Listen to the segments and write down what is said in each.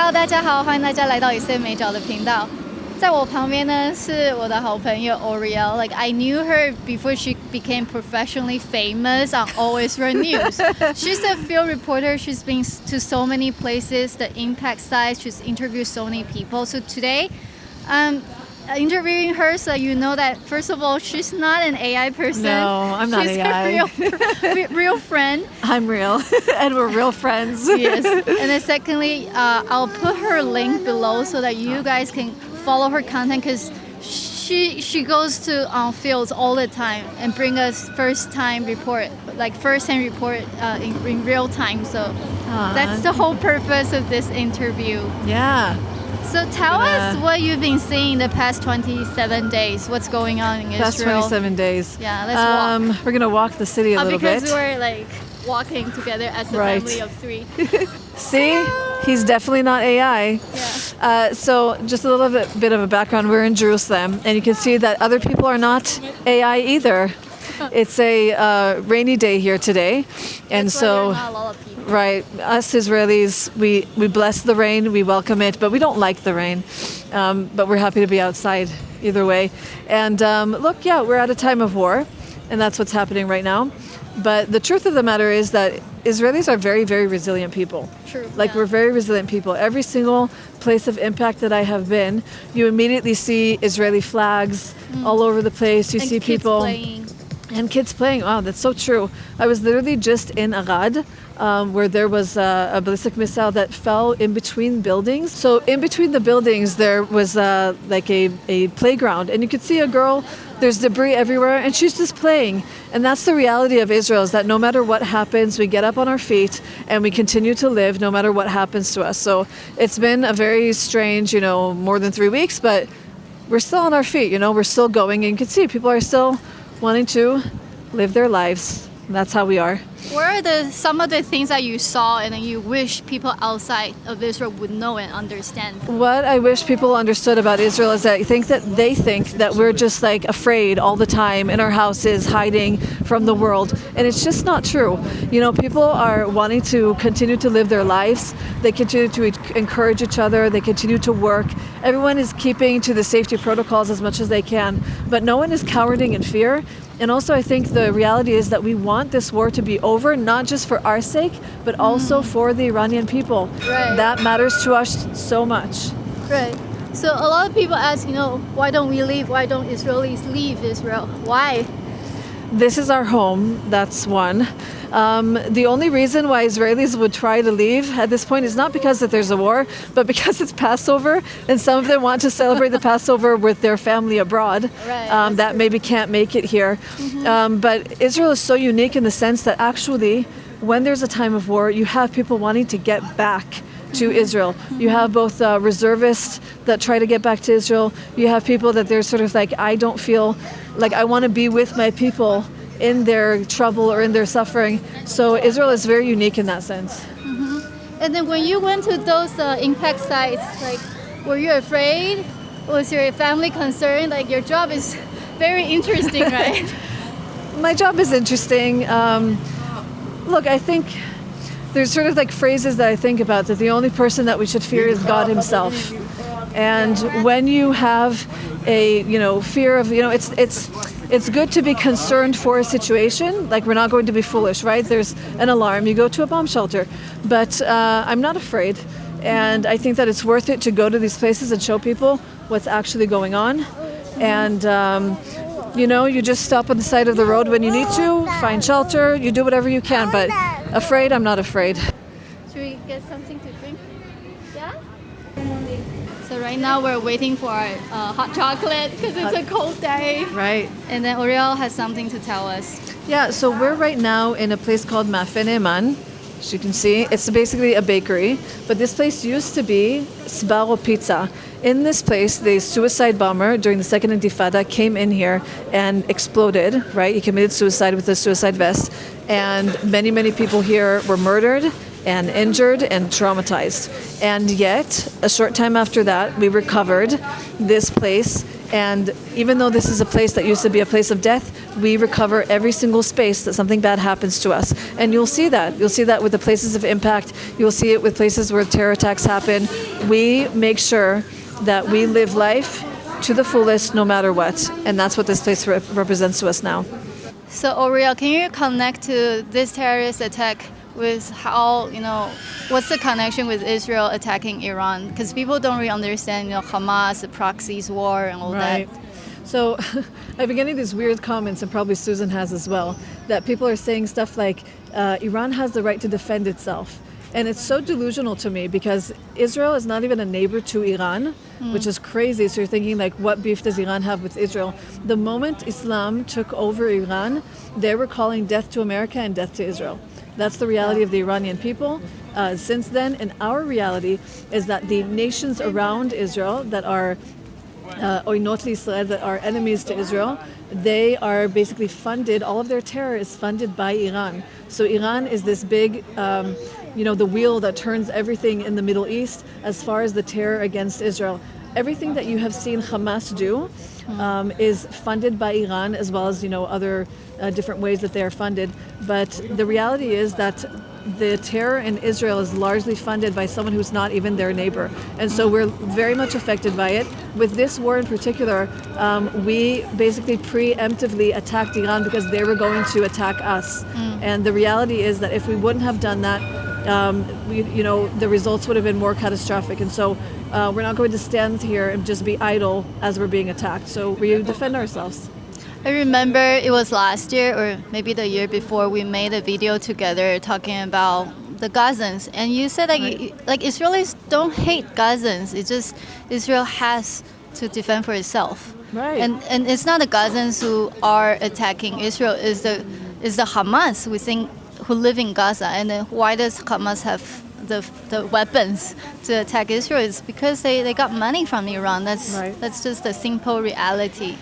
Hello， 大家好，歡迎大家來到以色列美角的頻道。在我旁邊呢是我的好朋友 Oriel. Like I knew her before she became professionally famous on All Israel News. She's a field reporter. She's been to so many places, the impact sites. She's interviewed so many people. So today, interviewing her, so you know that first of all, she's not an AI person. No, I'm not she's AI. She's a real friend. I'm real, and we're real friends. Yes. And then secondly, I'll put her link below so that you guys can follow her content, because she goes to fields all the time and bring us first-hand report in real time. So that's the whole purpose of this interview. Yeah. So tell us what you've been seeing the past 27 days. What's going on in Israel? Past 27 days. Yeah, let's walk. We're gonna walk the city a little bit. Because we're like walking together as a family of three. See, he's definitely not AI. Yeah. So just a little bit of a background. We're in Jerusalem, and you can see that other people are not AI either. It's a rainy day here today, and That's so. why there are not a lot of people. Right. Us Israelis, we bless the rain, we welcome it, but we don't like the rain. But we're happy to be outside either way. And look, yeah, we're at a time of war, and that's what's happening right now. But the truth of the matter is that Israelis are very, very resilient people. True. Like, we're very resilient people. Every single place of impact that I have been, you immediately see Israeli flags all over the place. You see people. Playing. And kids playing. Wow, that's so true. I was literally just in Arad, where there was a ballistic missile that fell in between buildings. So in between the buildings, there was like a playground, and you could see a girl. There's debris everywhere, and she's just playing. And that's the reality of Israel, is that no matter what happens, we get up on our feet and we continue to live no matter what happens to us. So it's been a very strange, more than 3 weeks, but we're still on our feet, we're still going, and you can see people are still wanting to live their lives. That's how we are. What are some of the things that you saw and then you wish people outside of Israel would know and understand? What I wish people understood about Israel is that they think that we're just like afraid all the time in our houses, hiding from the world. And it's just not true. People are wanting to continue to live their lives. They continue to encourage each other. They continue to work. Everyone is keeping to the safety protocols as much as they can. But no one is cowering in fear. And also, I think the reality is that we want this war to be over, not just for our sake, but also for the Iranian people. Right. That matters to us so much. Right. So a lot of people ask, why don't we leave? Why don't Israelis leave Israel? Why? This is our home. That's one. The only reason why Israelis would try to leave at this point is not because that there's a war, but because it's Passover, and some of them want to celebrate the Passover with their family abroad. Right, that maybe can't make it here. But Israel is so unique in the sense that actually, when there's a time of war, you have people wanting to get back to Israel. You have both reservists that try to get back to Israel. You have people that they're sort of like, I don't feel like I want to be with my people in their trouble or in their suffering. So Israel is very unique in that sense. And then when you went to those impact sites, were you afraid? Was your family concerned? Your job is very interesting, right? My job is interesting. Look, I think there's sort of phrases that I think about, that the only person that we should fear is God himself. And when you have a, fear of, it's good to be concerned for a situation. We're not going to be foolish, right? There's an alarm. You go to a bomb shelter. But I'm not afraid. And I think that it's worth it to go to these places and show people what's actually going on. And, you just stop on the side of the road when you need to, find shelter, you do whatever you can. But afraid, I'm not afraid. Should we get something to drink? Yeah? So right now we're waiting for our hot chocolate because it's a cold day. Right. And then Oriel has something to tell us. Yeah, so we're right now in a place called Mafe Ne'eman. As you can see, it's basically a bakery. But this place used to be Sbarro Pizza. In this place, the suicide bomber during the Second Intifada came in here and exploded, right? He committed suicide with a suicide vest. And many, many people here were murdered and injured and traumatized. And yet, a short time after that, we recovered this place And even though this is a place that used to be a place of death, we recover every single space that something bad happens to us. And you'll see that. You'll see that with the places of impact. You'll see it with places where terror attacks happen. We make sure that we live life to the fullest no matter what. And that's what this place represents to us now. So, Oriel, can you connect to this terrorist attack with how, what's the connection with Israel attacking Iran? Because people don't really understand, Hamas, the proxies war, and all that. So I've been getting these weird comments, and probably Susan has as well, that people are saying stuff like, Iran has the right to defend itself. And it's so delusional to me because Israel is not even a neighbor to Iran, which is crazy. So you're thinking, like, what beef does Iran have with Israel? The moment Islam took over Iran, they were calling death to America and death to Israel. That's the reality of the Iranian people since then. And our reality is that the nations around Israel that are Oinot L'Israel, that are enemies to Israel, they are basically funded, all of their terror is funded by Iran. So Iran is this big, the wheel that turns everything in the Middle East as far as the terror against Israel. Everything that you have seen Hamas do is funded by Iran, as well as, other different ways that they are funded. But the reality is that the terror in Israel is largely funded by someone who's not even their neighbor. And so we're very much affected by it. With this war in particular, we basically preemptively attacked Iran because they were going to attack us. And the reality is that if we wouldn't have done that, the results would have been more catastrophic. And so we're not going to stand here and just be idle as we're being attacked. So we defend ourselves. I remember it was last year or maybe the year before, we made a video together talking about the Gazans, and you said like Israelis don't hate Gazans. It's just Israel has to defend for itself. Right. And it's not the Gazans who are attacking Israel. Is the Hamas who live in Gaza. And then why does Hamas have the weapons to attack Israel? It's because they got money from Iran. That's just a simple reality.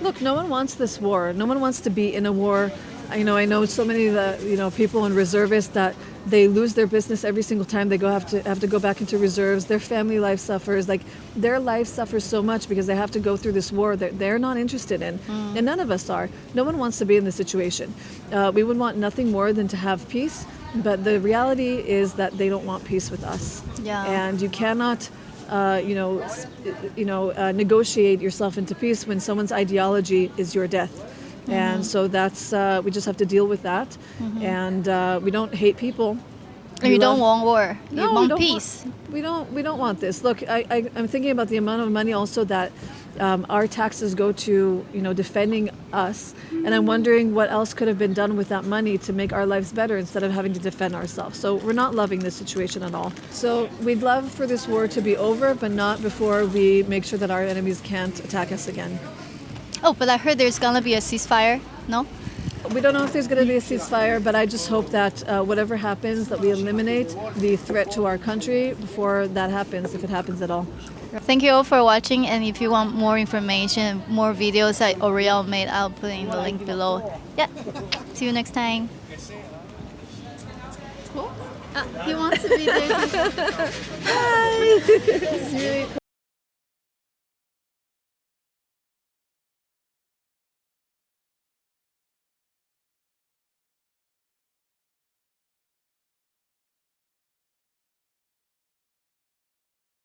Look, no one wants this war. No one wants to be in a war. I know so many of the people and reservists that they lose their business every single time they have to go back into reserves. Their family life suffers. Like, their life suffers so much because they have to go through this war that they're not interested in. And none of us are. No one wants to be in this situation. We would want nothing more than to have peace. But the reality is that they don't want peace with us. Yeah. And you cannot negotiate yourself into peace when someone's ideology is your death. And so that's, we just have to deal with that. And we don't hate people. And you don't want war. No, you want peace. We don't want this. Look, I'm thinking about the amount of money also that our taxes go to, defending us. And I'm wondering what else could have been done with that money to make our lives better instead of having to defend ourselves. So we're not loving this situation at all. So we'd love for this war to be over, but not before we make sure that our enemies can't attack us again. Oh, but I heard there's going to be a ceasefire, no? We don't know if there's going to be a ceasefire, but I just hope that whatever happens, that we eliminate the threat to our country before that happens, if it happens at all. Thank you all for watching, and if you want more information, more videos that Oriel made, I'll put in the link below. Yeah, see you next time. Cool. He wants to be there. Hi. It's really cool.